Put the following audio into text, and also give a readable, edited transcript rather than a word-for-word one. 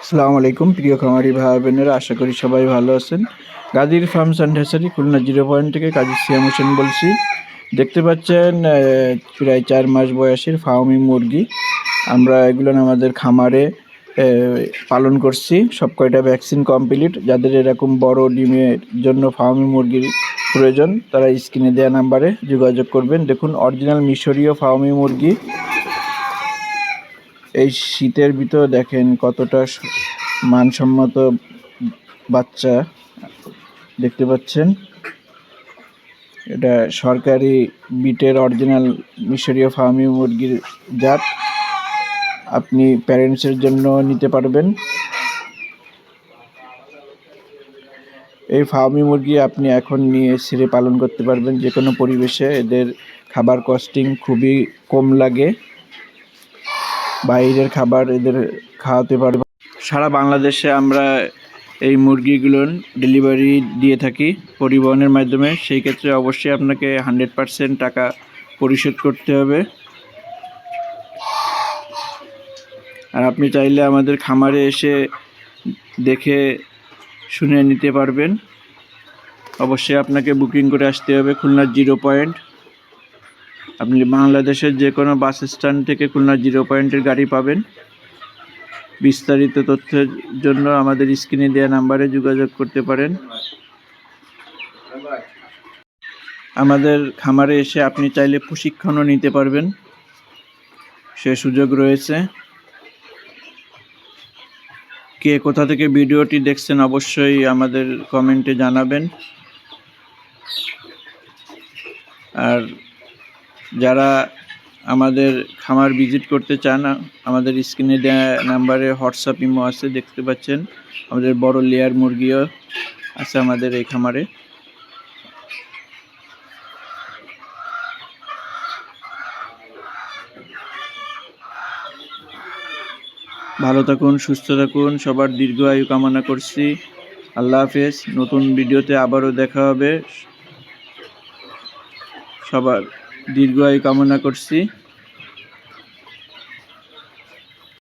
আসসালামু আলাইকুম প্রিয় খামারি ভাই বোনেরা, আশা করি সবাই ভালো আছেন। গাজীর farms and hatchery Khulna 0 point থেকে কাজী সিয়াম হোসেন বলছি। দেখতে পাচ্ছেন প্রায় 4 মাস বয়সের ফার্মি মুরগি আমরা এগুলো আমাদের খামারে পালন করছি। সব কয়টা ভ্যাকসিন কমপ্লিট। যাদের এরকম বড় ডিমের জন্য ফার্মি মুরগির প্রয়োজন তারা স্ক্রিনে দেওয়া নাম্বারে যোগাযোগ করবেন। দেখুন অরিজিনাল মিশরীয় ফার্মি মুরগি। এই শীতের ভিতর দেখেন কতটা মানসম্মত বাচ্চা দেখতে পাচ্ছেন। এটা সরকারি বিটের অরিজিনাল মিশরীয় ফার্মি মুরগির জাত। আপনি প্যারেন্টসের জন্য নিতে পারবেন। এই ফার্মি মুরগি আপনি এখন নিয়ে ছেড়ে পালন করতে পারবেন যে কোনো পরিবেশে। এদের খাবার কস্টিং খুবই কম লাগে। বাইরের খাবার এদের খাওয়াতে পারবেন। সারা বাংলাদেশে আমরা এই মুরগিগুলো ডেলিভারি দিয়ে থাকি পরিবহনের মাধ্যমে। সেই ক্ষেত্রে অবশ্যই আপনাকে 100% টাকা পরিশোধ করতে হবে। আর আপনি চাইলে আমাদের খামারে এসে দেখে শুনে নিতে পারবেন। অবশ্যই আপনাকে বুকিং করে আসতে হবে খুলনার 0 পয়েন্ট। আপনি বাংলাদেশের যে কোনো বাস স্ট্যান্ড থেকে খুলনার 0 পয়েন্টের গাড়ি পাবেন। বিস্তারিত তথ্যের জন্য আমাদের স্ক্রিনে দেওয়া নাম্বারে যোগাযোগ করতে পারেন। আমাদের খামারে এসে আপনি চাইলে প্রশিক্ষণও নিতে পারবেন, সে সুযোগ রয়েছে। কে কোথা থেকে ভিডিওটি দেখছেন অবশ্যই আমাদের কমেন্টে জানাবেন। আর যারা আমাদের খামার ভিজিট করতে চান, আমাদের স্ক্রিনে দেওয়া নাম্বারে হোয়াটসঅ্যাপ ইমো আছে, দেখতে পাচ্ছেন। আমাদের বড় লেয়ার মুরগিও আছে আমাদের এই খামারে। ভালো থাকুন, সুস্থ থাকুন, সবার দীর্ঘ আয়ু কামনা করছি। আল্লাহ হাফেজ। নতুন ভিডিওতে আবারও দেখা হবে। সবার দীর্ঘ আয়ু কামনা করছি।